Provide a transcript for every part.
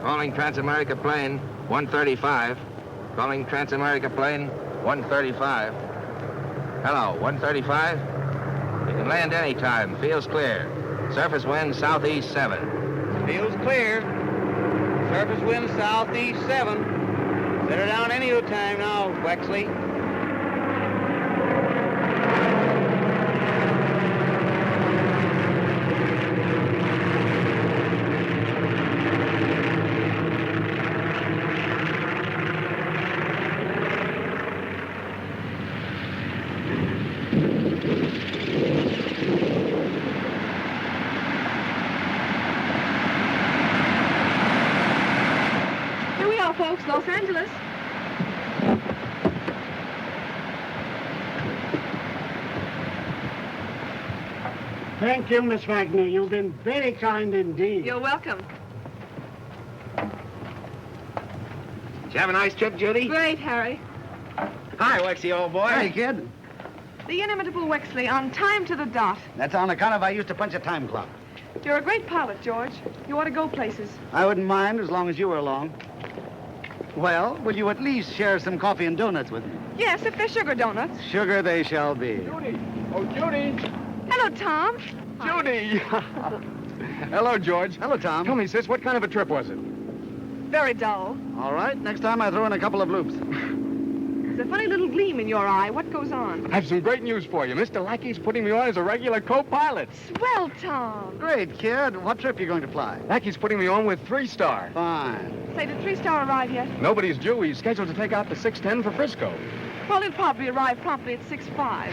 Calling Transamerica plane 135. Calling Transamerica plane 135. Hello, 135? You can land anytime. Feels clear. Surface wind southeast 7. Feels clear. Surface wind southeast 7. Set her down any old time now, Wexley. Folks, Los Angeles. Thank you, Miss Wagner. You've been very kind indeed. You're welcome. Did you have a nice trip, Judy? Great, Harry. Hi, Wexy, old boy. Hey, kid. The inimitable Wexley, on time to the dot. That's on account of I used to punch a time clock. You're a great pilot, George. You ought to go places. I wouldn't mind as long as you were along. Well, will you at least share some coffee and donuts with me? Yes, if they're sugar donuts. Sugar they shall be. Judy! Oh, Judy! Hello, Tom. Judy! Hello, George. Hello, Tom. Tell me, sis, what kind of a trip was it? Very dull. All right, next time I throw in a couple of loops. There's a funny little gleam in your eye. What goes on? I have some great news for you. Mr. Lackey's putting me on as a regular co-pilot. Swell, Tom. Great, kid. What trip are you going to fly? Lackey's putting me on with 3-star. Fine. Say, did 3-star arrive yet? Nobody's due. He's scheduled to take out the 610 for Frisco. Well, he'll probably arrive promptly at 6:05.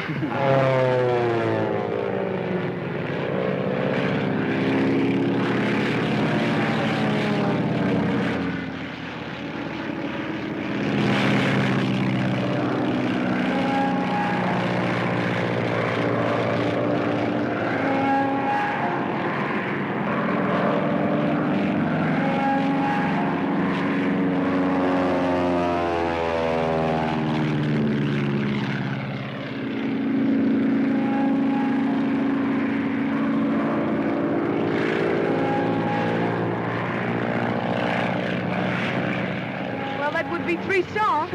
Would be 3-star.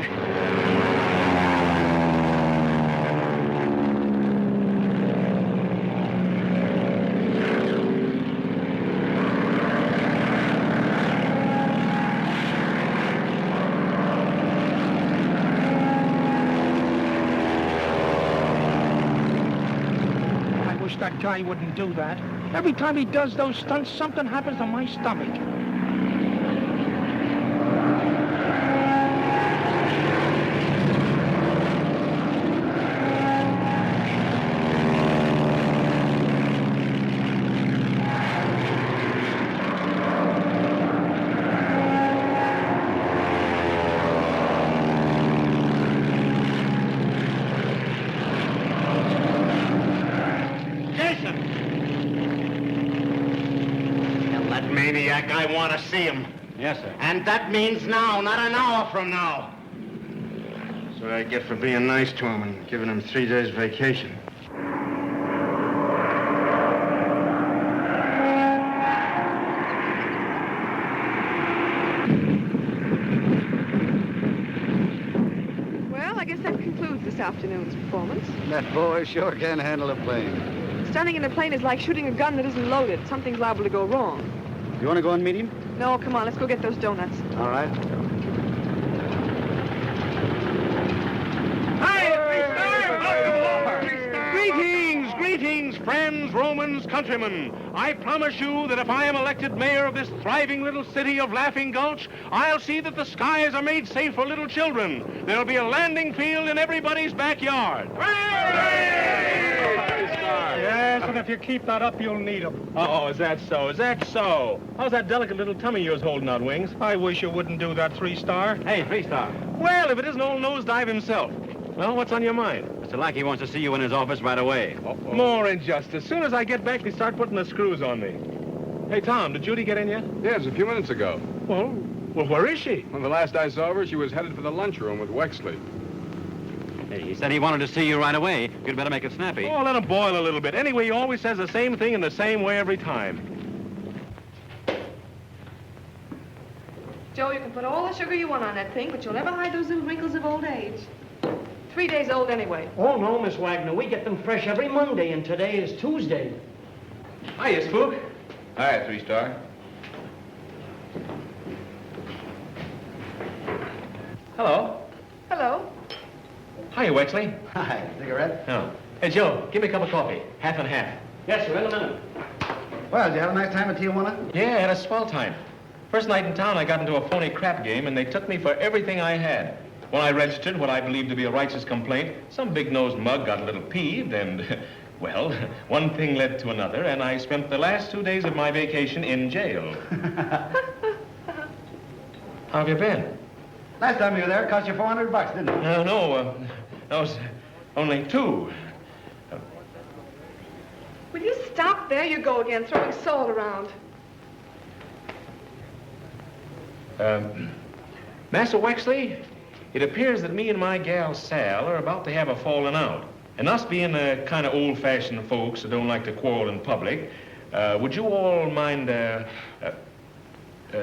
I wish that guy wouldn't do that. Every time he does those stunts, something happens to my stomach. I want to see him. Yes, sir. And that means now, not an hour from now. That's what I get for being nice to him and giving him 3 days vacation. Well, I guess that concludes this afternoon's performance. That boy sure can handle a plane. Stunning in a plane is like shooting a gun that isn't loaded. Something's liable to go wrong. You want to go and meet him? No, come on, let's go get those donuts. All right. Greetings, greetings, friends, Romans, countrymen. I promise you that if I am elected mayor of this thriving little city of Laughing Gulch, I'll see that the skies are made safe for little children. There'll be a landing field in everybody's backyard. Yes, and if you keep that up, you'll need them. Oh, is that so? Is that so? How's that delicate little tummy of yours holding out, Wings? I wish you wouldn't do that 3-star. Hey, 3-star. Well, if it isn't old Nosedive himself. Well, what's on your mind? Mr. Lackey wants to see you in his office right away. More injustice. As soon as I get back, they start putting the screws on me. Hey, Tom, did Judy get in yet? Yes, a few minutes ago. Well, where is she? When the last I saw her, she was headed for the lunchroom with Wexley. Hey, he said he wanted to see you right away. You'd better make it snappy. Oh, let him boil a little bit. Anyway, he always says the same thing in the same way every time. Joe, you can put all the sugar you want on that thing, but you'll never hide those little wrinkles of old age. 3 days old anyway. Oh, no, Miss Wagner. We get them fresh every Monday, and today is Tuesday. Hiya, Spook. Hi, 3-star. Hello. Hello. Hiya, Wexley. Hi, cigarette? Oh. Hey, Joe, give me a cup of coffee. Half and half. Yes, sir, in a minute. Well, did you have a nice time at Tijuana? Yeah, I had a swell time. First night in town, I got into a phony crap game, and they took me for everything I had. When I registered what I believed to be a righteous complaint, some big-nosed mug got a little peeved, and, well, one thing led to another, and I spent the last 2 days of my vacation in jail. How have you been? Last time you were there, it cost you $400, didn't it? No, that was only 2. Will you stop? There you go again, throwing salt around. Massa Wexley, it appears that me and my gal Sal are about to have a falling out. And us being kind of old-fashioned folks that don't like to quarrel in public, would you all mind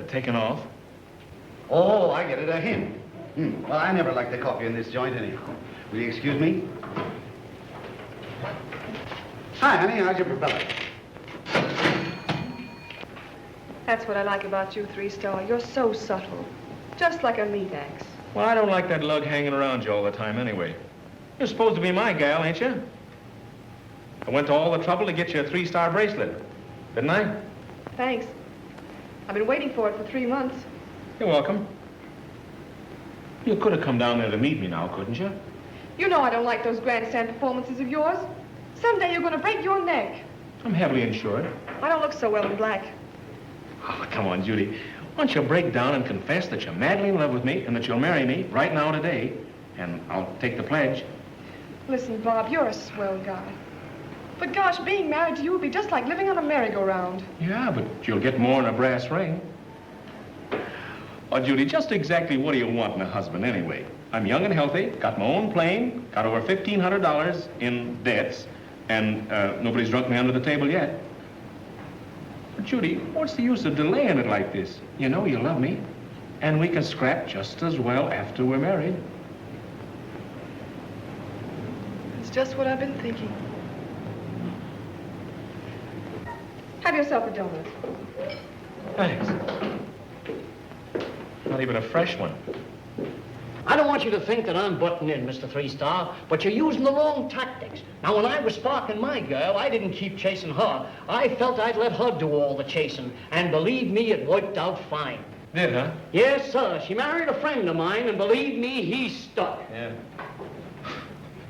taking off? Oh, I get it, a hint. Well, I never like the coffee in this joint anyhow. Will you excuse me? Hi, honey, how's your propeller? That's what I like about you, 3-star. You're so subtle. Just like a meat axe. Well, I don't like that lug hanging around you all the time anyway. You're supposed to be my gal, ain't you? I went to all the trouble to get you a 3-star bracelet, didn't I? Thanks. I've been waiting for it for 3 months. You're welcome. You could have come down there to meet me now, couldn't you? You know I don't like those grandstand performances of yours. Someday you're going to break your neck. I'm heavily insured. I don't look so well in black. Oh, come on, Judy. Why don't you break down and confess that you're madly in love with me and that you'll marry me right now today, and I'll take the pledge. Listen, Bob, you're a swell guy. But gosh, being married to you would be just like living on a merry-go-round. Yeah, but you'll get more in a brass ring. Oh, Judy, just exactly what do you want in a husband anyway? I'm young and healthy, got my own plane, got over $1,500 in debts, and nobody's drunk me under the table yet. But Judy, what's the use of delaying it like this? You know you love me, and we can scrap just as well after we're married. It's just what I've been thinking. Have yourself a donut. Thanks. Not even a fresh one. I don't want you to think that I'm butting in, Mr. 3-star, but you're using the wrong tactics. Now, when I was sparking my girl, I didn't keep chasing her. I felt I'd let her do all the chasing. And believe me, it worked out fine. Did, huh? Yes, sir. She married a friend of mine, and believe me, he's stuck. Yeah.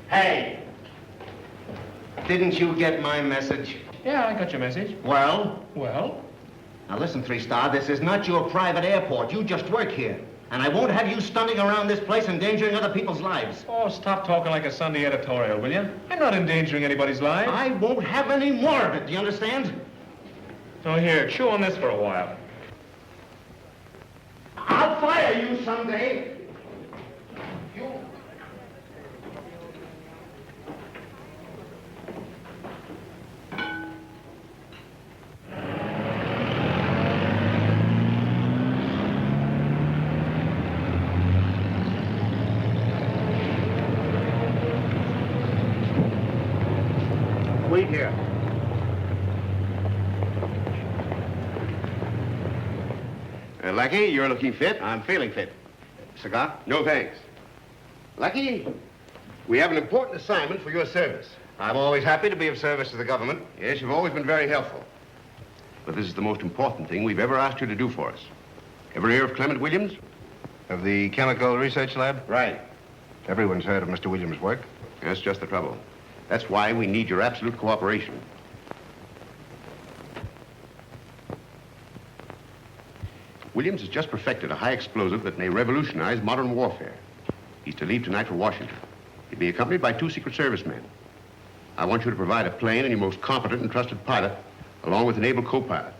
Hey, didn't you get my message? Yeah, I got your message. Well? Well? Now listen, 3-star, this is not your private airport. You just work here. And I won't have you stunting around this place endangering other people's lives. Oh, stop talking like a Sunday editorial, will you? I'm not endangering anybody's lives. I won't have any more of it, do you understand? Oh, here, chew on this for a while. I'll fire you someday. You... Wait here. Lackey, you're looking fit. I'm feeling fit. Cigar? No, thanks. Lackey, we have an important assignment for your service. I'm always happy to be of service to the government. Yes, you've always been very helpful. But this is the most important thing we've ever asked you to do for us. Ever hear of Clement Williams? Of the Chemical Research Lab? Right. Everyone's heard of Mr. Williams' work. That's just the trouble. That's why we need your absolute cooperation. Williams has just perfected a high explosive that may revolutionize modern warfare. He's to leave tonight for Washington. He'll be accompanied by 2 Secret Service men. I want you to provide a plane and your most competent and trusted pilot, along with an able co-pilot.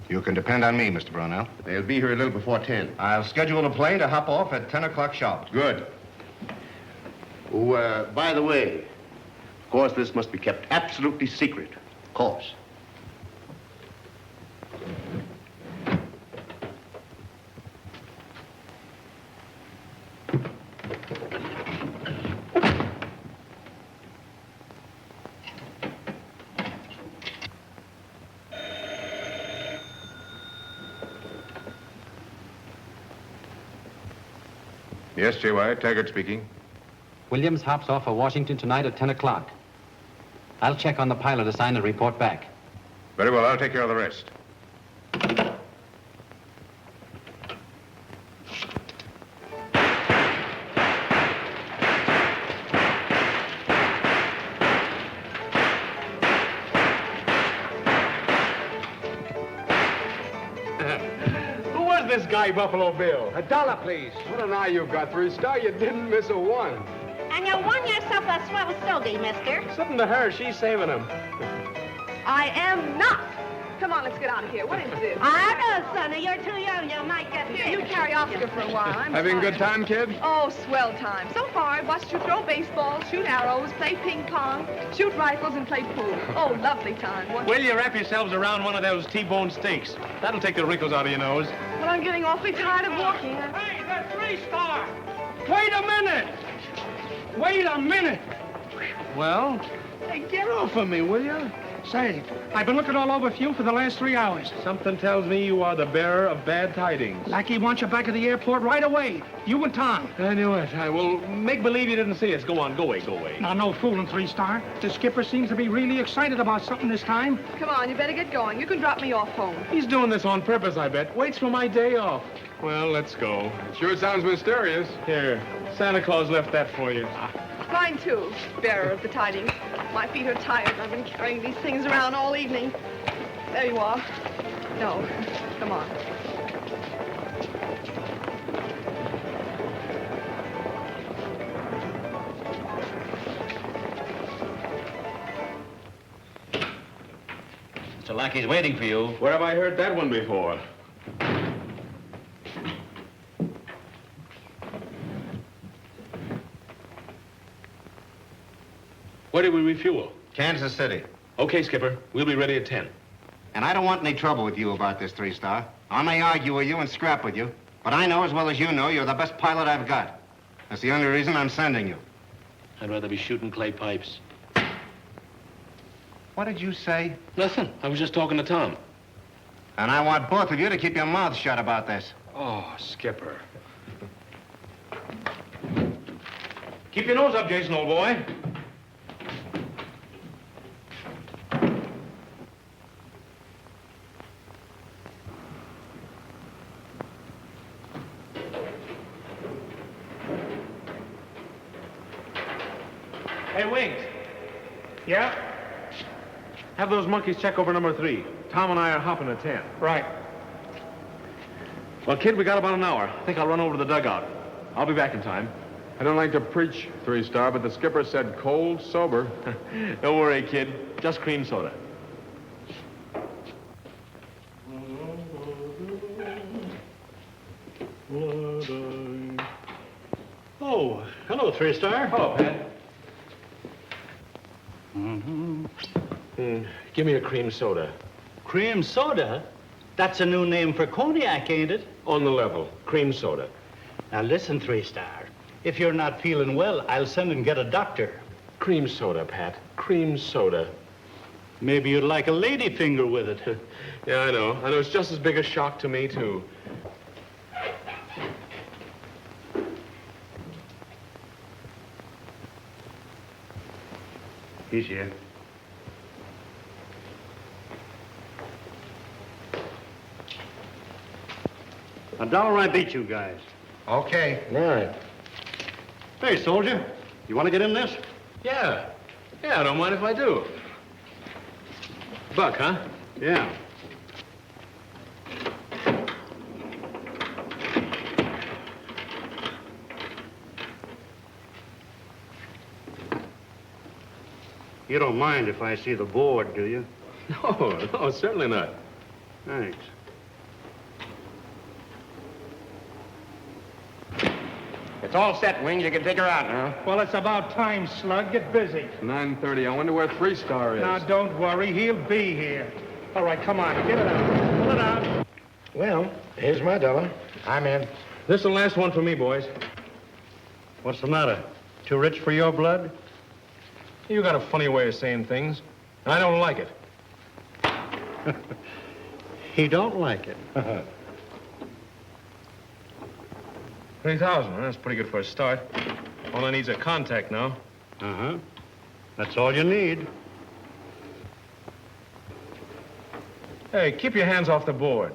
You can depend on me, Mr. Brownell. They'll be here a little before 10. I'll schedule a plane to hop off at 10 o'clock sharp. Good. Oh, by the way, of course, this must be kept absolutely secret. Of course. Yes, J.Y. Taggart speaking. Williams hops off for Washington tonight at 10 o'clock. I'll check on the pilot assigned and report back. Very well, I'll take care of the rest. This guy, Buffalo Bill. $1, please. What an eye you've got, 3-star. You didn't miss a one. And you won yourself a swell stogie, mister. Something to her. She's saving him. I am not. Come on, let's get out of here. What is this? I know, Sonny. You're too young. You might get hit. You carry Oscar for a while. I'm Having a fine. good time, kid? Oh, swell time. So far, I've watched you throw baseballs, shoot arrows, play ping pong, shoot rifles, and play pool. Oh, lovely time. Will you wrap yourselves around one of those T-bone steaks? That'll take the wrinkles out of your nose. Well, I'm getting awfully tired of walking. Hey, the 3-star! Wait a minute! Wait a minute! Well? Hey, get off of me, will you? Say, I've been looking all over for you for the last 3 hours. Something tells me you are the bearer of bad tidings. Lackey wants you back at the airport right away. You and Tom. I knew it. I will make believe you didn't see us. Go on, go away, go away. Now, no fooling, 3-star. The skipper seems to be really excited about something this time. Come on, you better get going. You can drop me off home. He's doing this on purpose, I bet. Waits for my day off. Well, let's go. It sure sounds mysterious. Here, Santa Claus left that for you. Mine, too, bearer of the tidings. My feet are tired. I've been carrying these things around all evening. There you are. No, come on. Mr. Lackey's waiting for you. Where have I heard that one before? Where do we refuel? Kansas City. Okay, Skipper. We'll be ready at 10. And I don't want any trouble with you about this, 3-star. I may argue with you and scrap with you, but I know as well as you know you're the best pilot I've got. That's the only reason I'm sending you. I'd rather be shooting clay pipes. What did you say? Nothing. I was just talking to Tom. And I want both of you to keep your mouths shut about this. Oh, Skipper. Keep your nose up, Jason, old boy. Hey, Wings. Yeah? Have those monkeys check over number 3. Tom and I are hopping at 10. Right. Well, kid, we got about an hour. I think I'll run over to the dugout. I'll be back in time. I don't like to preach, 3-star, but the skipper said cold, sober. Don't worry, kid. Just cream soda. Oh, hello, 3-star. Hello, Pat. Give me a cream soda. Cream soda? That's a new name for cognac, ain't it? On the level. Cream soda. Now listen, 3-star. If you're not feeling well, I'll send and get a doctor. Cream soda, Pat. Cream soda. Maybe you'd like a lady finger with it. Yeah, I know. I know it's just as big a shock to me, too. He's here. $1 I beat you guys. Okay. All right. Hey, soldier, you want to get in this? Yeah. Yeah, I don't mind if I do. Buck, huh? Yeah. You don't mind if I see the board, do you? No, certainly not. Thanks. It's all set, Wings. You can take her out now. Well, it's about time, Slug. Get busy. 9:30. I wonder where 3-star is. Now, don't worry. He'll be here. All right, come on. Get it out. Pull it out. Well, here's my $1. I'm in. This's the last one for me, boys. What's the matter? Too rich for your blood? You got a funny way of saying things. I don't like it. He don't like it. $3,000. That's pretty good for a start. All I need's a contact now. Uh-huh. That's all you need. Hey, keep your hands off the board.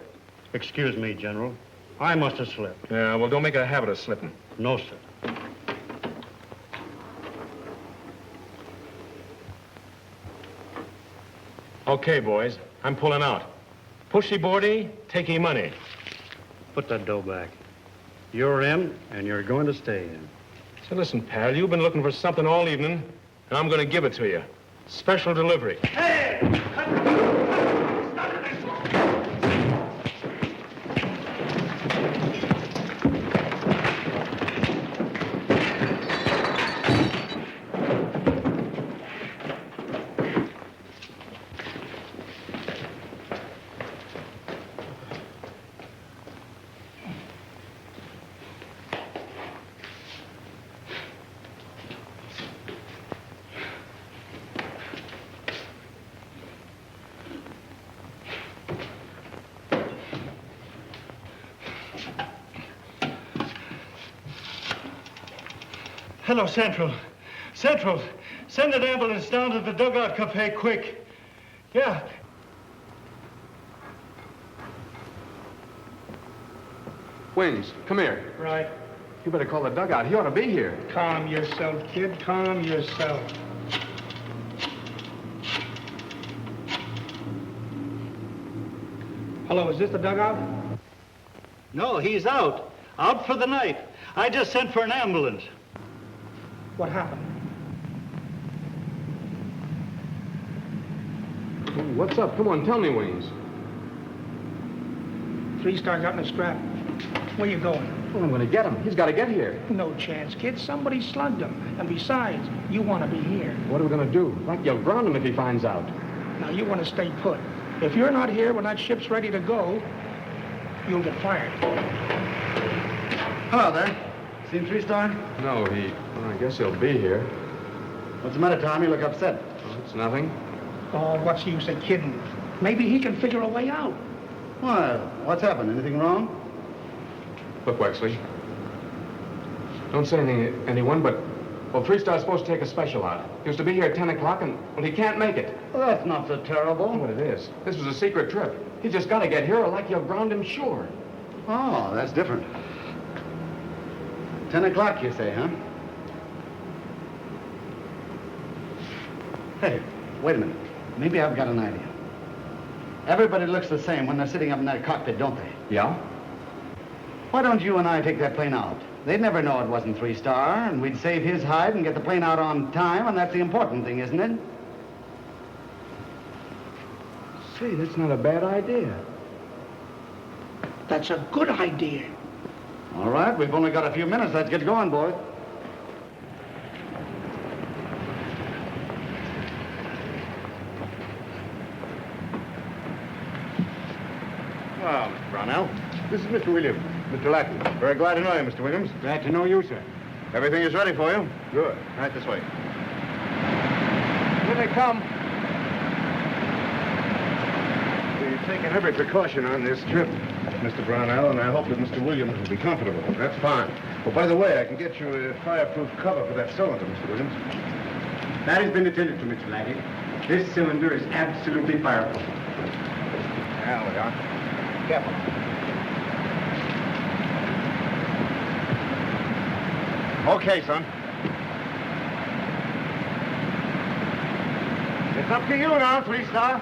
Excuse me, General. I must have slipped. Yeah, well, don't make a habit of slipping. No, sir. Okay, boys. I'm pulling out. Pushy boardy, takey money. Put that dough back. You're in, and you're going to stay in. So listen, pal, you've been looking for something all evening, and I'm going to give it to you. Special delivery. Hey! Hello, Central. Central, send an ambulance down to the dugout cafe quick. Yeah. Wings, come here. Right. You better call the dugout. He ought to be here. Calm yourself, kid. Calm yourself. Hello, is this the dugout? No, he's out. Out for the night. I just sent for an ambulance. What happened? What's up? Come on, tell me, Wings. 3-Star got in a scrap. Where you going? Well, I'm going to get him. He's got to get here. No chance, kid. Somebody slugged him. And besides, you want to be here. What are we going to do? Like you'll ground him if he finds out. Now, you want to stay put. If you're not here when that ship's ready to go, you'll get fired. Hello there. Seen 3-Star? No, well, I guess he'll be here. What's the matter, Tom? You look upset. Oh, it's nothing. Oh, what's the use of kidding? Maybe he can figure a way out. Well, what's happened? Anything wrong? Look, Wexley. Don't say anything to anyone, but, well, 3-Star's supposed to take a special out. He was to be here at 10 o'clock, and, well, he can't make it. Well, that's not so terrible. What it is. This was a secret trip. He just got to get here, or like you'll ground him sure. Oh, that's different. 10 o'clock, you say, huh? Hey, wait a minute. Maybe I've got an idea. Everybody looks the same when they're sitting up in that cockpit, don't they? Yeah? Why don't you and I take that plane out? They'd never know it wasn't 3-Star, and we'd save his hide and get the plane out on time, and that's the important thing, isn't it? Say, that's not a bad idea. That's a good idea. All right, we've only got a few minutes. Let's get going, boys. Well, Mr. Brownell. This is Mr. Williams, Mr. Latin. Very glad to know you, Mr. Williams. Glad to know you, sir. Everything is ready for you. Good. Right this way. Here they come. We've taken every precaution on this trip, Mr. Brownell, and I hope that Mr. Williams will be comfortable. That's fine. Oh, by the way, I can get you a fireproof cover for that cylinder, Mr. Williams. That has been attended to, Mr. Lackey. This cylinder is absolutely fireproof. There we are. Careful. Okay, son. It's up to you now, 3-Star.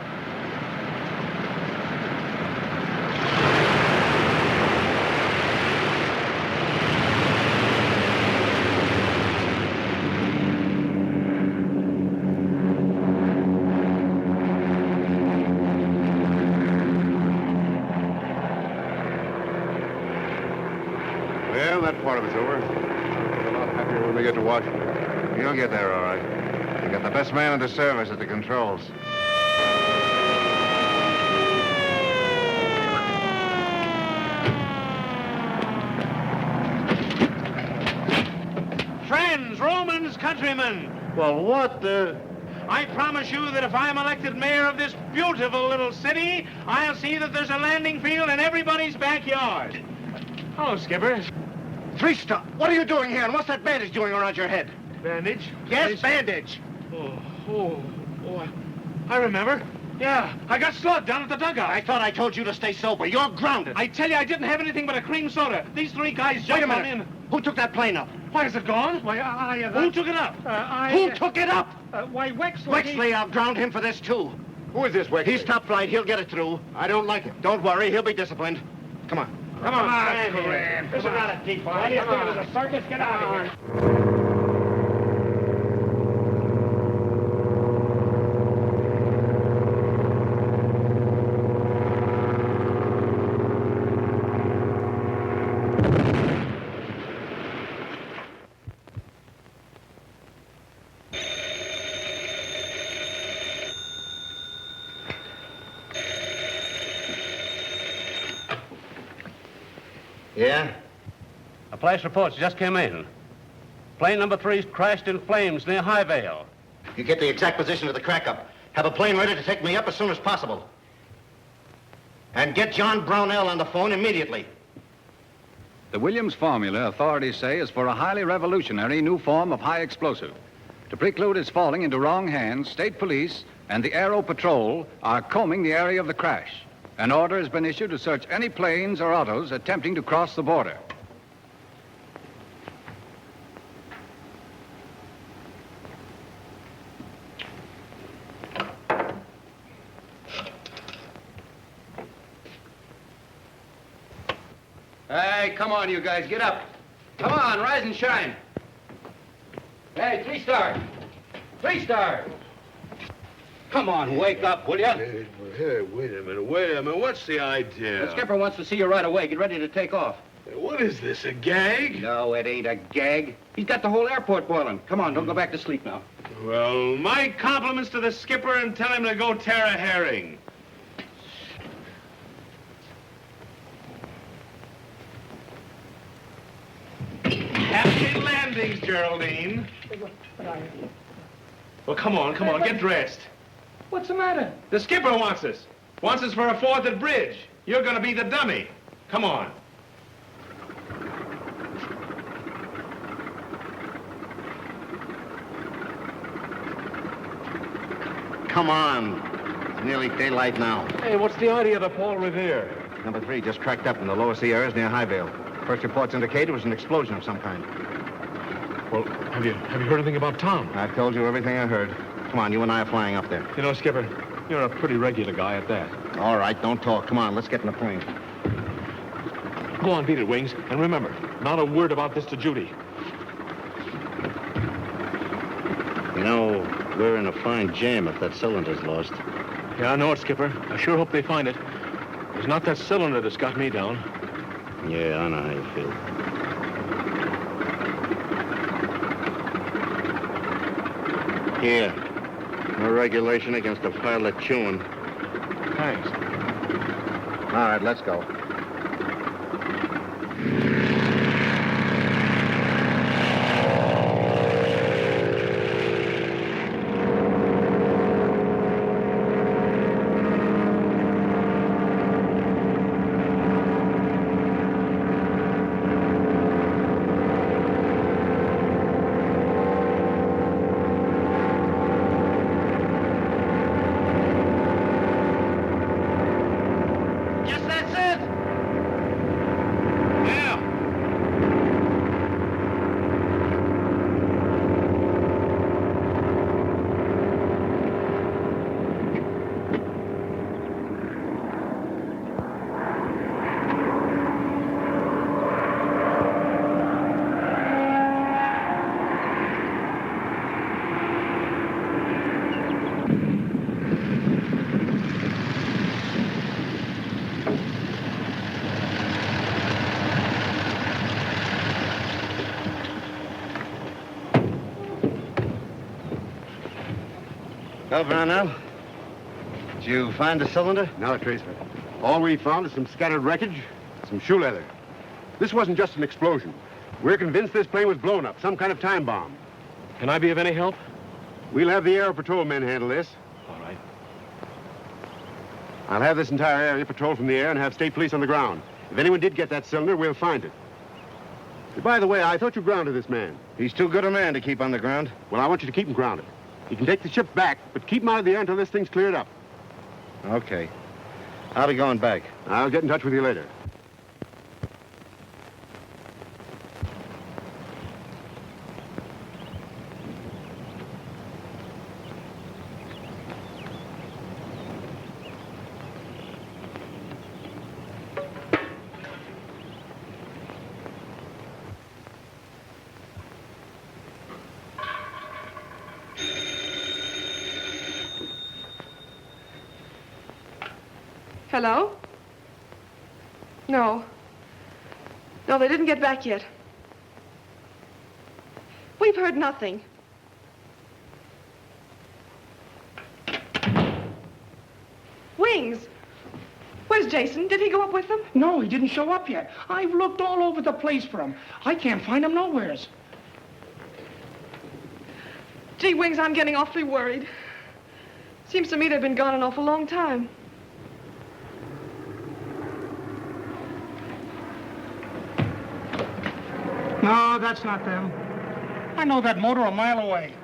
Well, that part of it's over. I'm a lot happier when we get to Washington. You'll get there, all right. You got the best man in the service at the controls. Friends, Romans, countrymen, Well, what the... I promise you that if I'm elected mayor of this beautiful little city, I'll see that there's a landing field in everybody's backyard. Hello, Skipper. Three Star, what are you doing here, and what's that bandage doing around your head? Bandage? Yes, bandage. Oh, I remember. Yeah, I got slugged down at the dugout. I thought I told you to stay sober. You're grounded. I tell you, I didn't have anything but a cream soda. These three guys jumped on in. Who took that plane up? Why, is it gone? Why, Who took it up? Who took it up? Why, Wexley... Wexley, I'll ground him for this, too. Who is this, Wexley? He's top flight. He'll get it through. I don't like it. Don't worry. He'll be disciplined. Come on. Come on, stand here. This is not a deep one. This is a circus. Get out of here. Yeah? A flash reports just came in. Plane number 3's crashed in flames near Highvale. You get the exact position of the crack-up. Have a plane ready to take me up as soon as possible. And get John Brownell on the phone immediately. The Williams formula, authorities say, is for a highly revolutionary new form of high explosive. To preclude its falling into wrong hands, state police and the Aero Patrol are combing the area of the crash. An order has been issued to search any planes or autos attempting to cross the border. Hey, come on, you guys, get up. Come on, rise and shine. Hey, 3 Star. 3 Star. Come on, wake up, will ya? Hey, wait a minute. What's the idea? The skipper wants to see you right away. Get ready to take off. What is this, a gag? No, it ain't a gag. He's got the whole airport boiling. Come on, don't go back to sleep now. Well, my compliments to the skipper and tell him to go tear a herring. Happy landings, Geraldine. Well, come on, get dressed. What's the matter? The skipper wants us. Wants us for a 4th at bridge. You're gonna be the dummy. Come on. Come on. It's nearly daylight now. Hey, what's the idea of the Paul Revere? Number 3 just cracked up in the lower sea areas near Highvale. First reports indicate it was an explosion of some kind. Well, have you heard anything about Tom? I've told you everything I heard. Come on, you and I are flying up there. You know, Skipper, you're a pretty regular guy at that. All right, don't talk. Come on, let's get in the plane. Go on, beat it, Wings. And remember, not a word about this to Judy. You know, we're in a fine jam if that cylinder's lost. Yeah, I know it, Skipper. I sure hope they find it. It's not that cylinder that's got me down. Yeah, I know how you feel. Here. No regulation against a pilot chewing. Thanks. All right, let's go. Well, Brownell, did you find the cylinder? Not a trace of it. All we found is some scattered wreckage, some shoe leather. This wasn't just an explosion. We're convinced this plane was blown up, some kind of time bomb. Can I be of any help? We'll have the Aero Patrol men handle this. All right. I'll have this entire area patrolled from the air and have state police on the ground. If anyone did get that cylinder, we'll find it. By the way, I thought you grounded this man. He's too good a man to keep on the ground. Well, I want you to keep him grounded. You can take the ship back, but keep him out of the air until this thing's cleared up. Okay. I'll be going back. I'll get in touch with you later. Hello? No. No, they didn't get back yet. We've heard nothing. Wings! Where's Jason? Did he go up with them? No, he didn't show up yet. I've looked all over the place for him. I can't find him nowheres. Gee, Wings, I'm getting awfully worried. Seems to me they've been gone an awful long time. No, that's not them. I know that motor a mile away.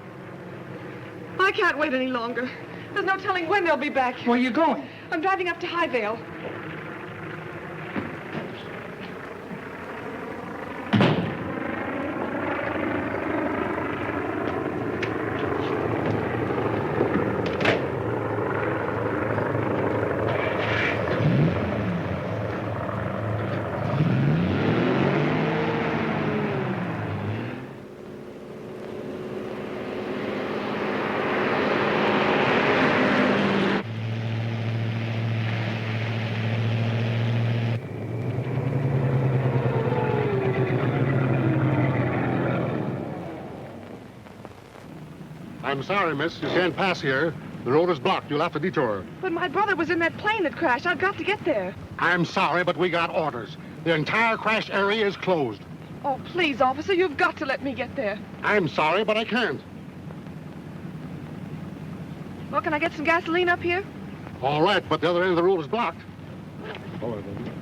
I can't wait any longer. There's no telling when they'll be back. Where are you going? I'm driving up to Highvale. I'm sorry, miss. You can't pass here. The road is blocked. You'll have to detour. But my brother was in that plane that crashed. I've got to get there. I'm sorry, but we got orders. The entire crash area is closed. Oh, please, officer, you've got to let me get there. I'm sorry, but I can't. Well, can I get some gasoline up here? All right, but the other end of the road is blocked. All right, then.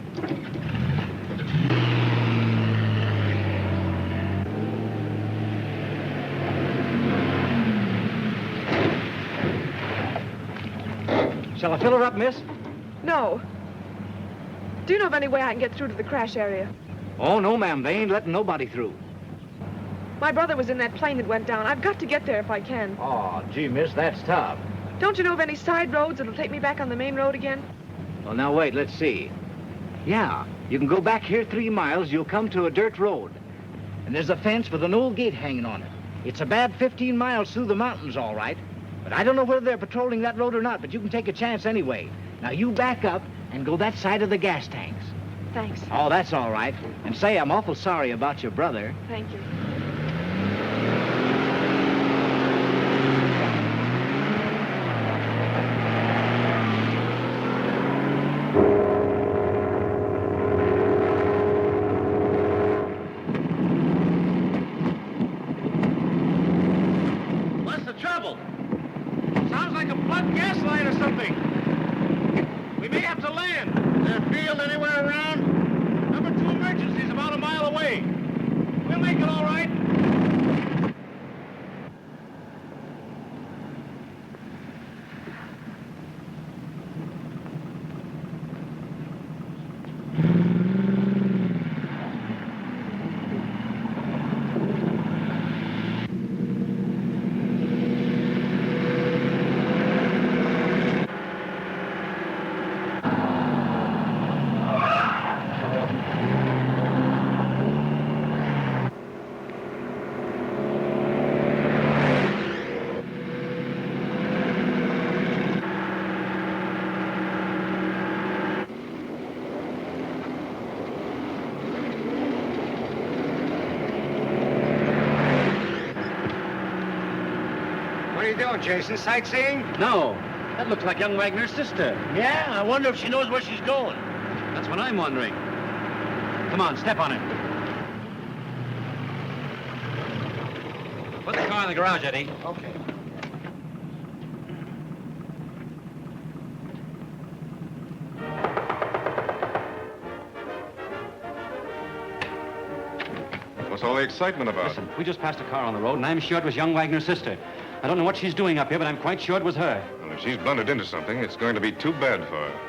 Shall I fill her up, miss? No. Do you know of any way I can get through to the crash area? Oh, no, ma'am. They ain't letting nobody through. My brother was in that plane that went down. I've got to get there if I can. Oh, gee, miss, that's tough. Don't you know of any side roads that'll take me back on the main road again? Well, now, wait, let's see. Yeah, you can go back here 3 miles, you'll come to a dirt road. And there's a fence with an old gate hanging on it. It's a bad 15 miles through the mountains, all right. But I don't know whether they're patrolling that road or not, but you can take a chance anyway. Now, you back up and go that side of the gas tanks. Thanks. Oh, that's all right. And say, I'm awful sorry about your brother. Thank you. What's the trouble? Sounds like a plugged gas line or something. We may have to land. Is there a field anywhere around? Number 2 emergency's about a mile away. We'll make it all right. What are you doing, Jason? Sightseeing? No, that looks like young Wagner's sister. Yeah, I wonder if she knows where she's going. That's what I'm wondering. Come on, step on it. Put the car in the garage, Eddie. Okay. What's all the excitement about? Listen, we just passed a car on the road, and I'm sure it was young Wagner's sister. I don't know what she's doing up here, but I'm quite sure it was her. Well, if she's blundered into something, it's going to be too bad for her.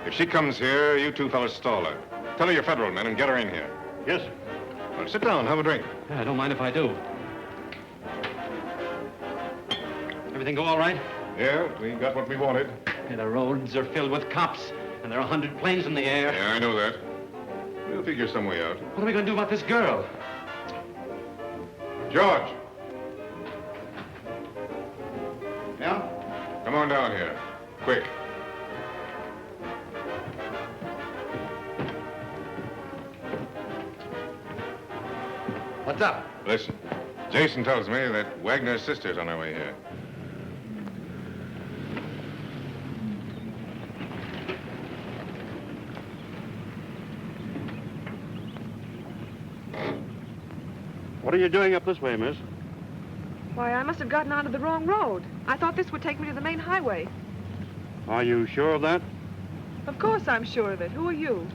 If she comes here, you two fellas stall her. Tell her you're federal men and get her in here. Yes, sir. Well, sit down, have a drink. Yeah, I don't mind if I do. Everything go all right? Yeah, we got what we wanted. Yeah, the roads are filled with cops, and there are 100 planes in the air. Yeah, I know that. We'll figure some way out. What are we going to do about this girl? George, Yeah? come on down here. Quick. What's up? Listen, Jason tells me that Wagner's sister's on her way here. What are you doing up this way, miss? Why, I must have gotten onto the wrong road. I thought this would take me to the main highway. Are you sure of that? Of course I'm sure of it. Who are you?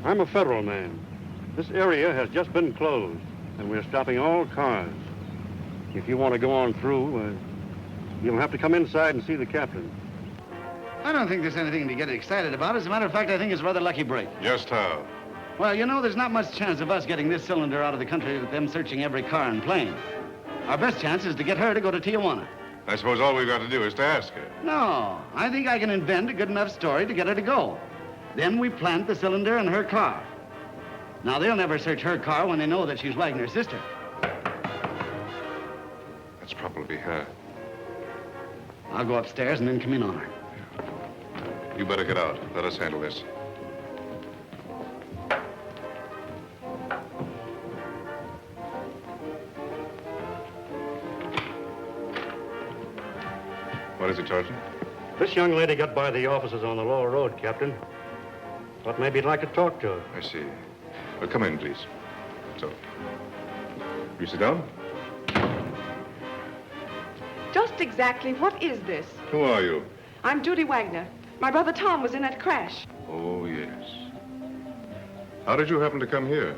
I'm a federal man. This area has just been closed, and we're stopping all cars. If you want to go on through, you'll have to come inside and see the captain. I don't think there's anything to get excited about. As a matter of fact, I think it's a rather lucky break. Just how? Well, you know, there's not much chance of us getting this cylinder out of the country with them searching every car and plane. Our best chance is to get her to go to Tijuana. I suppose all we've got to do is to ask her. No, I think I can invent a good enough story to get her to go. Then we plant the cylinder in her car. Now, they'll never search her car when they know that she's Wagner's sister. That's probably her. I'll go upstairs and then come in on her. You better get out. Let us handle this. What is it, Sergeant? This young lady got by the officers on the lower road, Captain. Thought maybe you'd like to talk to her. I see. Well, come in, please. So, you sit down. Just exactly what is this? Who are you? I'm Judy Wagner. My brother Tom was in that crash. Oh, yes. How did you happen to come here?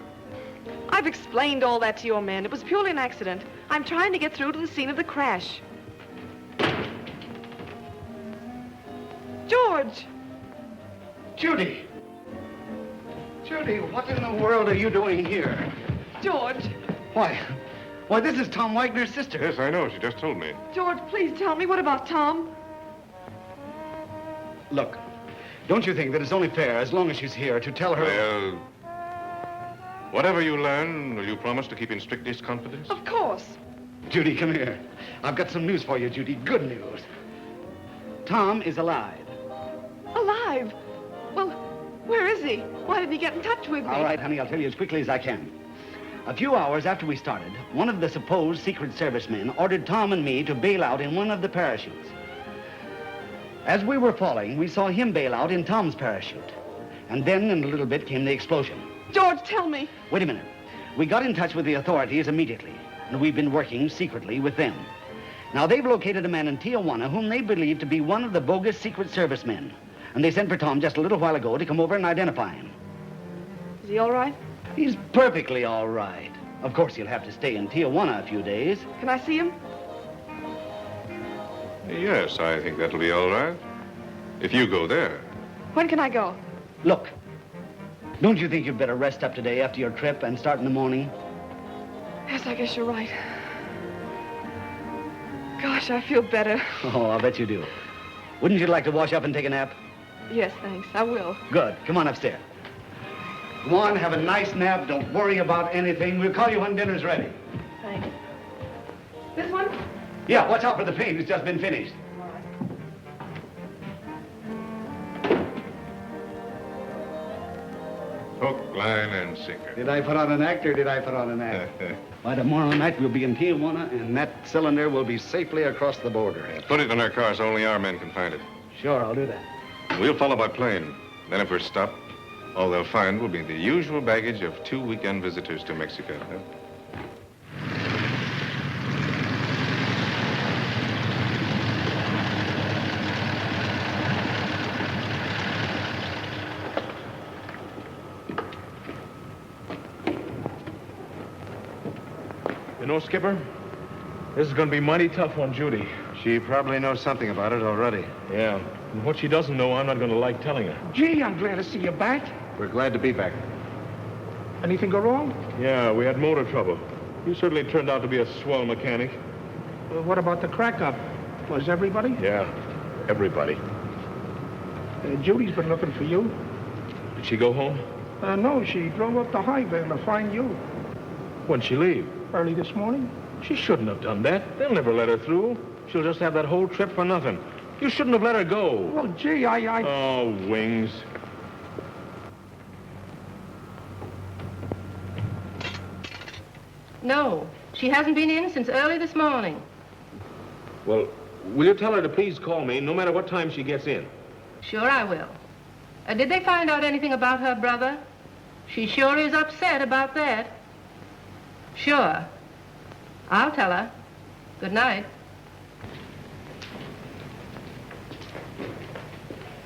I've explained all that to your men. It was purely an accident. I'm trying to get through to the scene of the crash. George! Judy! Judy, what in the world are you doing here? George! Why, this is Tom Wagner's sister. Yes, I know. She just told me. George, please tell me. What about Tom? Look, don't you think that it's only fair, as long as she's here, to tell her... Well, whatever you learn, will you promise to keep in strictest confidence? Of course. Judy, come here. I've got some news for you, Judy. Good news. Tom is alive. Alive? Well, where is he? Why didn't he get in touch with me? All right, honey, I'll tell you as quickly as I can. A few hours after we started, one of the supposed Secret Service men ordered Tom and me to bail out in one of the parachutes. As we were falling, we saw him bail out in Tom's parachute. And then, in a little bit, came the explosion. George, tell me. Wait a minute. We got in touch with the authorities immediately, and we've been working secretly with them. Now, they've located a man in Tijuana whom they believe to be one of the bogus Secret Service men. And they sent for Tom just a little while ago to come over and identify him. Is he all right? He's perfectly all right. Of course, he'll have to stay in Tijuana a few days. Can I see him? Yes, I think that'll be all right. If you go there. When can I go? Look, don't you think you'd better rest up today after your trip and start in the morning? Yes, I guess you're right. Gosh, I feel better. Oh, I'll bet you do. Wouldn't you like to wash up and take a nap? Yes, thanks. I will. Good. Come on upstairs. Go on, have a nice nap. Don't worry about anything. We'll call you when dinner's ready. Thanks. This one? Yeah, watch out for the paint. It's just been finished. Hook, line, and sinker. Did I put on an act or did I put on an act? By tomorrow night, we'll be in Tijuana, and that cylinder will be safely across the border. Put it in our car so only our men can find it. Sure, I'll do that. We'll follow by plane. Then if we're stopped, all they'll find will be the usual baggage of 2 weekend visitors to Mexico. You know, Skipper, this is going to be mighty tough on Judy. She probably knows something about it already. Yeah. And what she doesn't know, I'm not going to like telling her. Gee, I'm glad to see you back. We're glad to be back. Anything go wrong? Yeah, we had motor trouble. You certainly turned out to be a swell mechanic. What about the crack-up? Was everybody? Yeah, everybody. Judy's been looking for you. Did she go home? No, she drove up to Highvale to find you. When'd she leave? Early this morning. She shouldn't have done that. They'll never let her through. She'll just have that whole trip for nothing. You shouldn't have let her go. Well, gee, I... Oh, wings. No, she hasn't been in since early this morning. Well, will you tell her to please call me no matter what time she gets in? Sure I will. Did they find out anything about her brother? She sure is upset about that. Sure. I'll tell her. Good night.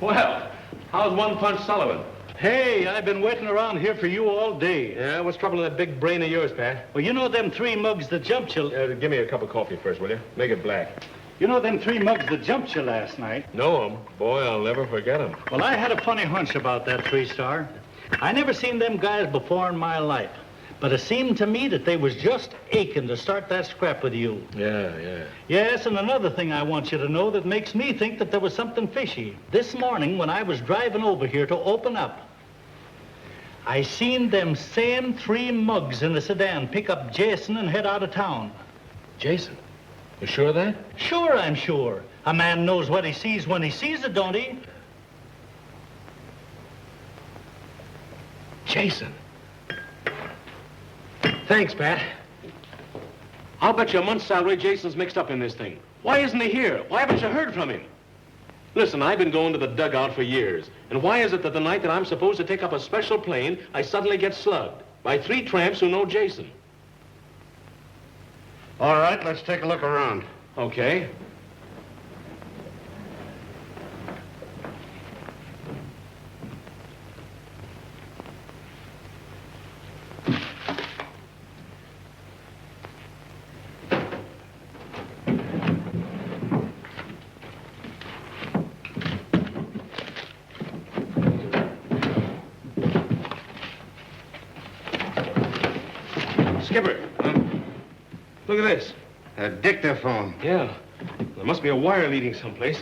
Well, how's One Punch Sullivan? Hey, I've been waiting around here for you all day. Yeah, what's trouble in that big brain of yours, Pat? Well, you know them 3 mugs that jumped you... give me a cup of coffee first, will you? Make it black. You know them 3 mugs that jumped you last night? Know 'em? Boy, I'll never forget 'em. Well, I had a funny hunch about that 3-star. I never seen them guys before in my life. But it seemed to me that they was just aching to start that scrap with you. Yeah. Yes, and another thing I want you to know that makes me think that there was something fishy. This morning, when I was driving over here to open up, I seen them same 3 mugs in the sedan pick up Jason and head out of town. Jason? You sure of that? Sure, I'm sure. A man knows what he sees when he sees it, don't he? Jason. Thanks, Pat. I'll bet you a month's salary Jason's mixed up in this thing. Why isn't he here? Why haven't you heard from him? Listen, I've been going to the dugout for years. And why is it that the night that I'm supposed to take up a special plane, I suddenly get slugged by 3 tramps who know Jason? All right, let's take a look around. Okay. Skipper, look at this. A dictaphone. Yeah. There must be a wire leading someplace.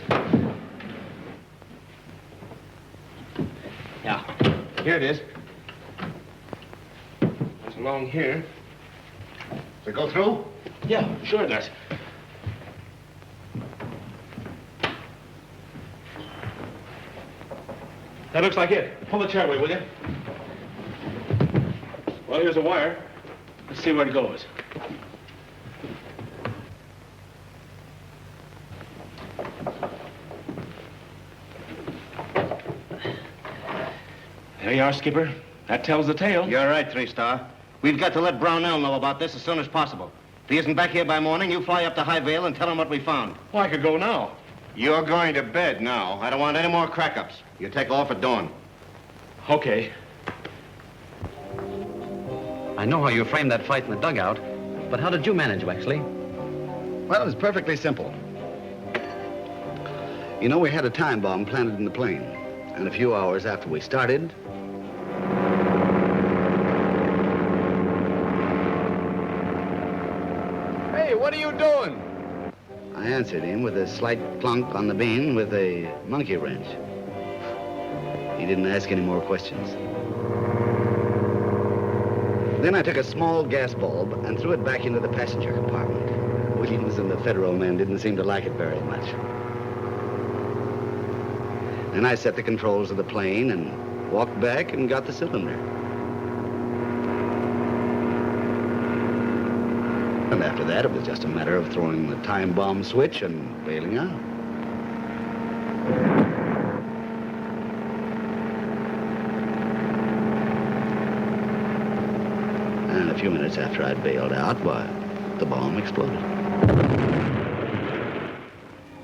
Yeah. Here it is. It's along here. Does it go through? Yeah, sure it does. That looks like it. Pull the chair away, will you? Well, here's a wire. Let's see where it goes. There you are, Skipper. That tells the tale. You're right, 3-star. We've got to let Brownell know about this as soon as possible. If he isn't back here by morning, you fly up to Highvale and tell him what we found. Well, I could go now. You're going to bed now. I don't want any more crack-ups. You take off at dawn. Okay. I know how you framed that fight in the dugout, but how did you manage, Wexley? Well, it was perfectly simple. You know, we had a time bomb planted in the plane, and a few hours after we started, Hey, what are you doing? I answered him with a slight clunk on the bean with a monkey wrench. He didn't ask any more questions. Then I took a small gas bulb and threw it back into the passenger compartment. Williams and the Federal men didn't seem to like it very much. Then I set the controls of the plane and walked back and got the cylinder. And after that, it was just a matter of throwing the time bomb switch and bailing out. And a few minutes after I'd bailed out, why, the bomb exploded.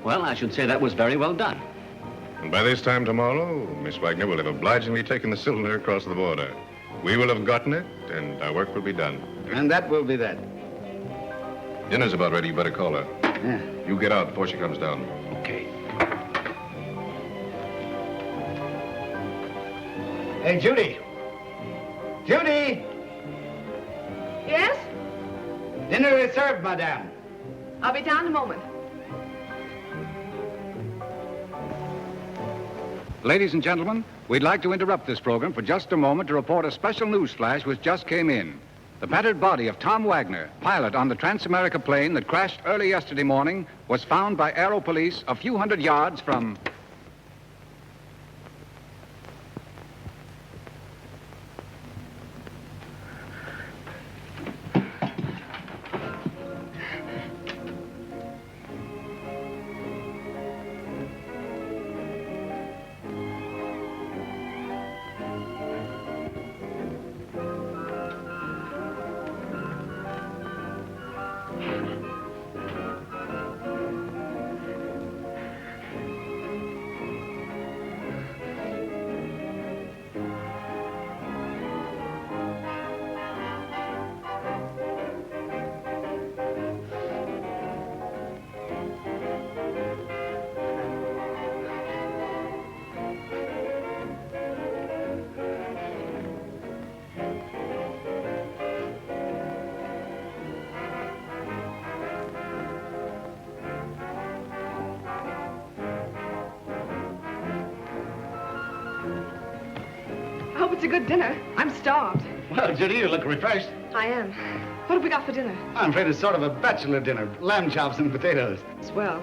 Well, I should say that was very well done. And by this time tomorrow, Miss Wagner will have obligingly taken the cylinder across the border. We will have gotten it, and our work will be done. And that will be that. Dinner's about ready. You better call her. Yeah. You get out before she comes down. Okay. Hey, Judy. Judy! Yes? Dinner is served, madame. I'll be down in a moment. Ladies and gentlemen, we'd like to interrupt this program for just a moment to report a special news flash which just came in. The battered body of Tom Wagner, pilot on the Trans-America plane that crashed early yesterday morning, was found by Aero Police a few hundred yards from... I hope it's a good dinner. I'm starved. Well, Judy, you look refreshed. I am. What have we got for dinner? I'm afraid it's sort of a bachelor dinner. Lamb chops and potatoes. Swell.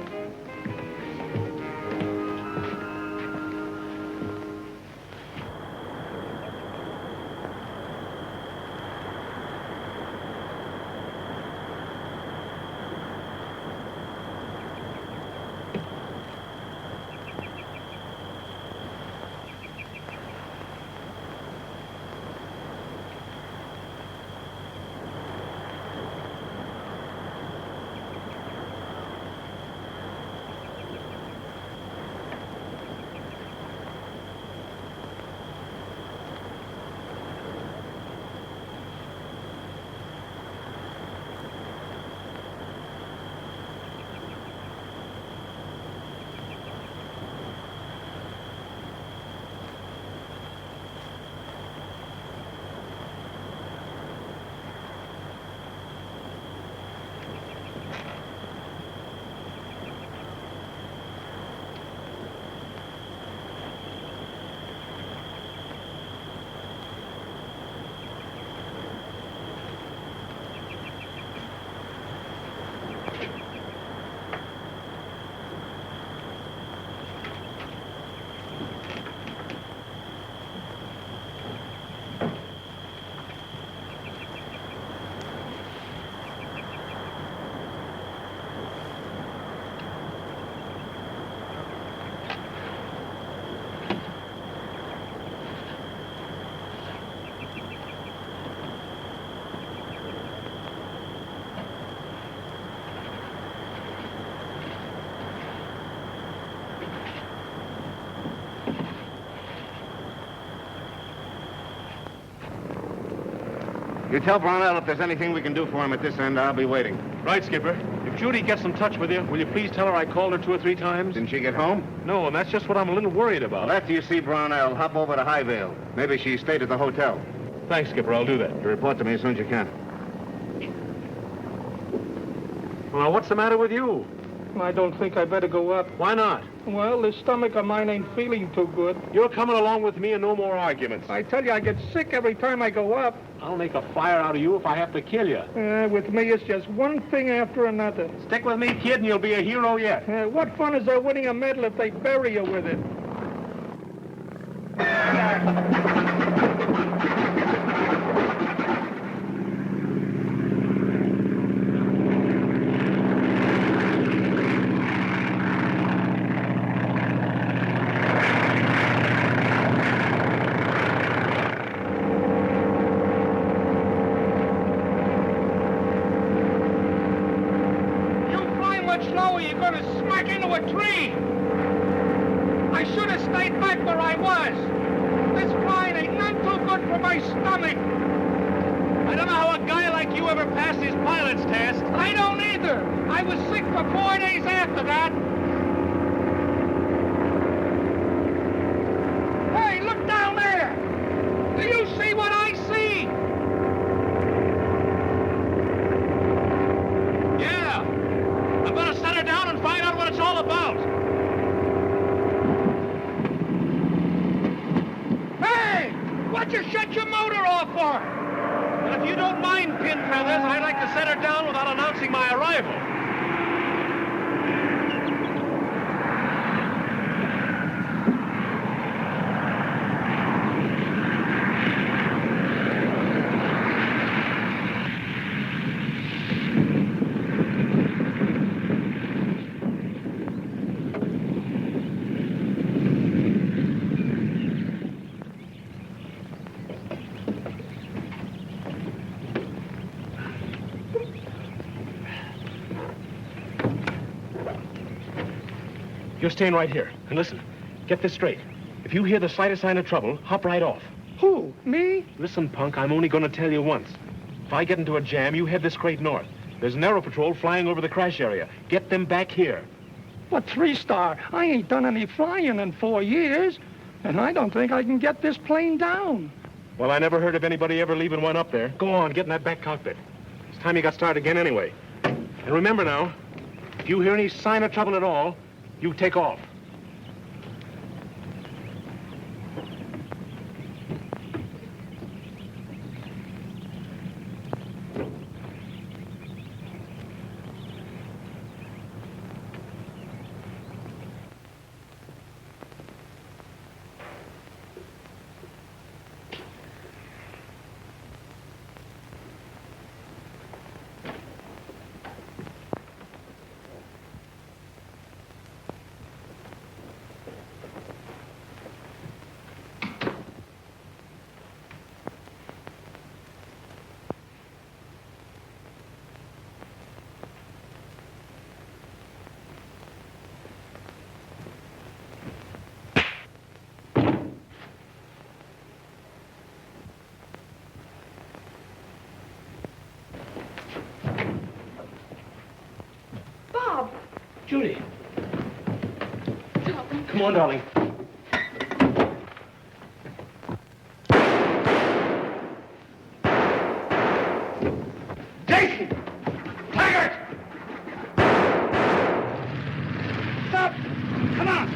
You tell Brownell if there's anything we can do for him at this end, I'll be waiting. Right, Skipper. If Judy gets in touch with you, will you please tell her I called her 2 or 3 times? Didn't she get home? No, and that's just what I'm a little worried about. Well, after you see Brownell, hop over to Highvale. Maybe she stayed at the hotel. Thanks, Skipper. I'll do that. You report to me as soon as you can. Well, what's the matter with you? I don't think I better go up. Why not? Well, the stomach of mine ain't feeling too good. You're coming along with me and no more arguments. I tell you, I get sick every time I go up. I'll make a fire out of you if I have to kill you. With me, it's just one thing after another. Stick with me, kid, and you'll be a hero yet. What fun is there winning a medal if they bury you with it? ever pass his pilot's test. I don't either. I was sick for 4 days after that. Hey, look down there. Do you see what I see? Yeah. I'm gonna set her down and find out what it's all about. Hey! What'd you shut your motor off for? Well, if you don't mind, Pin Feathers, I'd like to set her down without announcing my arrival. You're staying right here. And listen, get this straight. If you hear the slightest sign of trouble, hop right off. Who? Me? Listen, punk, I'm only going to tell you once. If I get into a jam, you head this straight north. There's an aero patrol flying over the crash area. Get them back here. What, 3-star? I ain't done any flying in 4 years, and I don't think I can get this plane down. Well, I never heard of anybody ever leaving one up there. Go on, get in that back cockpit. It's time you got started again anyway. And remember now, if you hear any sign of trouble at all, you take off. Judy. Come on, darling. Jason! Taggart! Stop! Come on!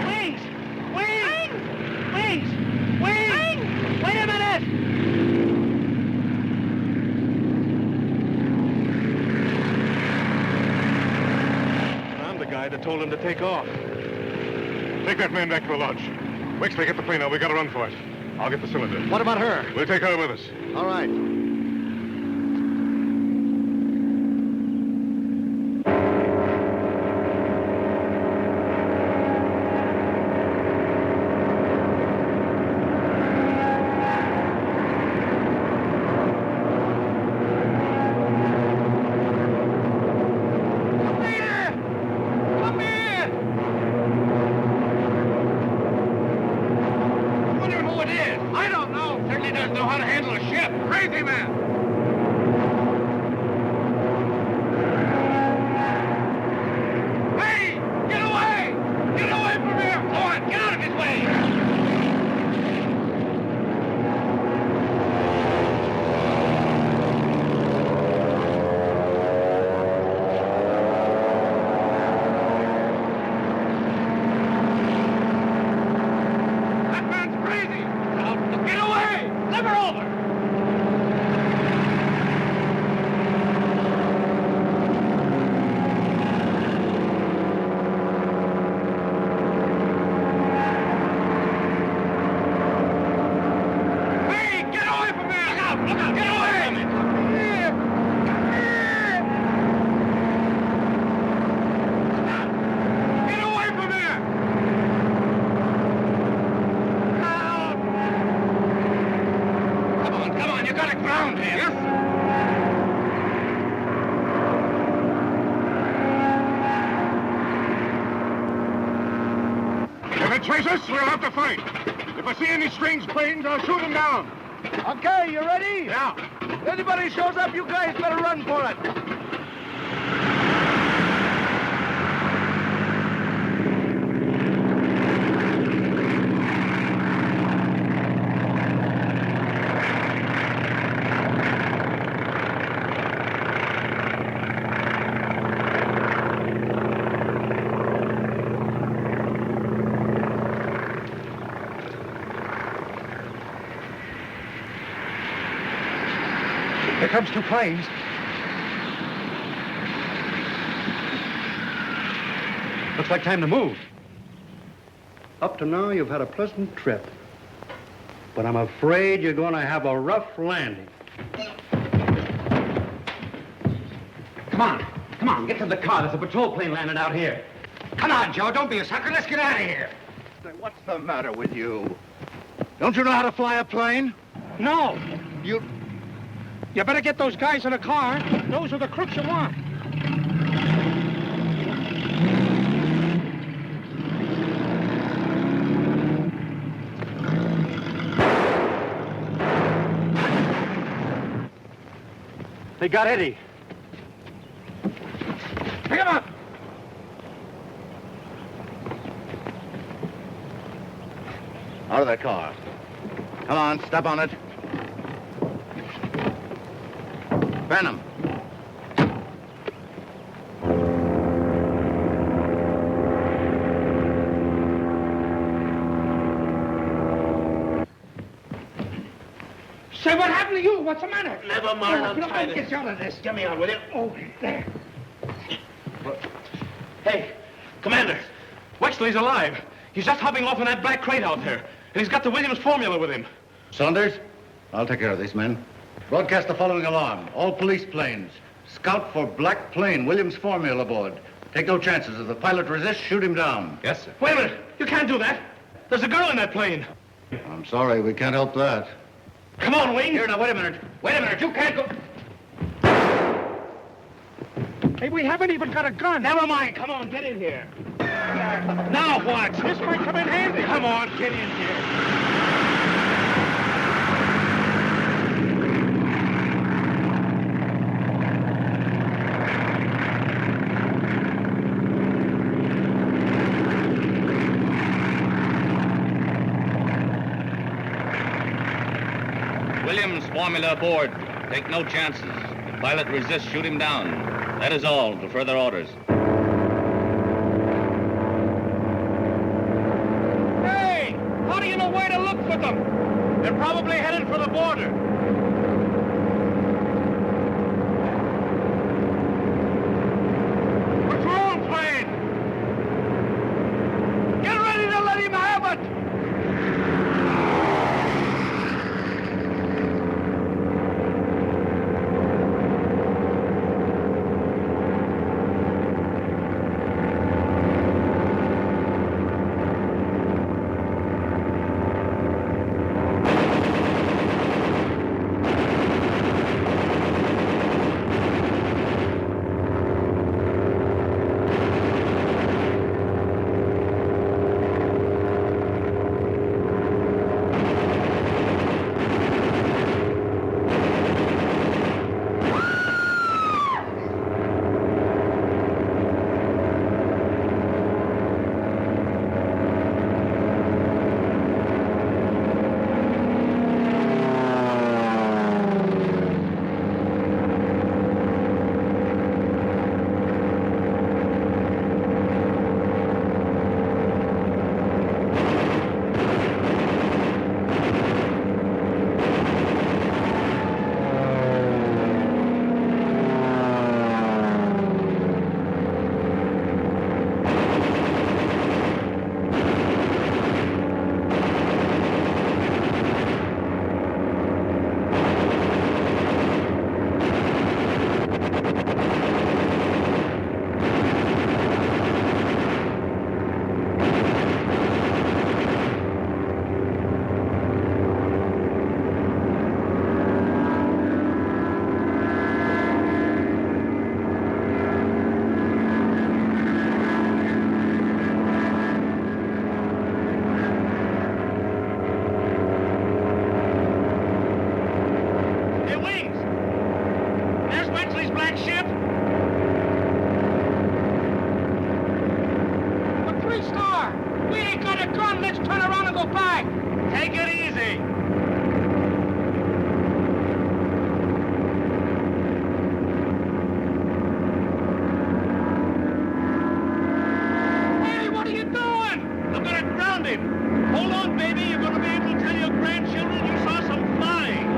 Wings! Wings! Wings! Wings! Wait a minute! I'm the guy that told him to take off. Take that man back to the lodge. Wexley, get the plane out. We gotta run for it. I'll get the cylinder. What about her? We'll take her with us. All right. If it chases us, we'll have to fight. If I see any strange planes, I'll shoot them down. Okay, you ready? Yeah. If anybody shows up, you guys better run for it. Here comes two planes. Looks like time to move. Up to now, you've had a pleasant trip. But I'm afraid you're going to have a rough landing. Come on, get to the car. There's a patrol plane landing out here. Come on, Joe, don't be a sucker. Let's get out of here. What's the matter with you? Don't you know how to fly a plane? No. You better get those guys in the car. Those are the crooks you want. They got Eddie. Pick him up. out of that car. Come on, step on it. Benham. Say, what happened to you? What's the matter? Never mind, I'm I'll tired. get you out of this. Get me out with it. Oh, there. Hey, Commander, Wexley's alive. He's just hopping off in that black crate out there. And he's got the Williams formula with him. Saunders, I'll take care of these men. Broadcast the following alarm. All police planes. Scout for black plane, Williams formula aboard. Take no chances. If the pilot resists, shoot him down. Yes, sir. Wait a minute. You can't do that. There's a girl in that plane. I'm sorry, we can't help that. Come on, Wing. Here, now, wait a minute. Wait a minute. You can't go... Hey, we haven't even got a gun. Never mind. Come on, get in here. Now what? This might come in handy. Come on, get in here. Williams formula aboard. Take no chances. If pilot resists, shoot him down. That is all. To further orders. Hey! How do you know where to look for them? They're probably headed for the border. Patrol plane! Get ready to let him have it! Pull back! Take it easy! Hey, what are you doing? I'm gonna ground him. Hold on, baby. You're gonna be able to tell your grandchildren you saw some flying.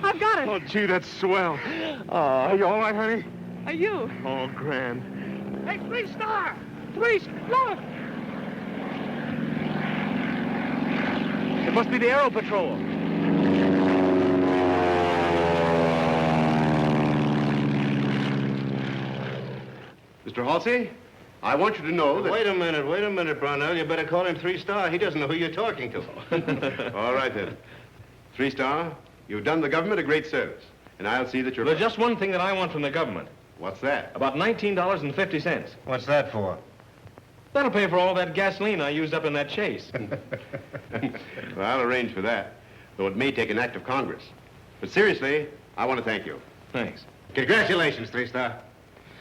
I've got it. Oh, gee, that's swell. Are you all right, honey? Are you? Oh, grand. Hey, 3-star! Look! It must be the Aero Patrol. Mr. Halsey, I want you to know that... Wait a minute, Brownell. You better call him 3-star. He doesn't know who you're talking to. All right, then. 3-star, you've done the government a great service, and I'll see that you're... There's just one thing that I want from the government. What's that? About $19.50. What's that for? That'll pay for all that gasoline I used up in that chase. Well, I'll arrange for that, though it may take an act of Congress. But seriously, I want to thank you. Thanks. Congratulations, 3-star.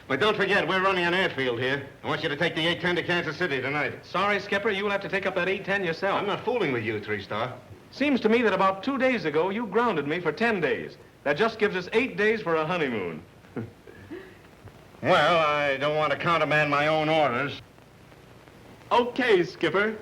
But don't forget, we're running an airfield here. I want you to take the 810 to Kansas City tonight. Sorry, Skipper, you'll have to take up that 810 yourself. I'm not fooling with you, 3-star. Seems to me that about 2 days ago, you grounded me for 10 days. That just gives us 8 days for a honeymoon. Well, I don't want to countermand my own orders. Okay, Skipper.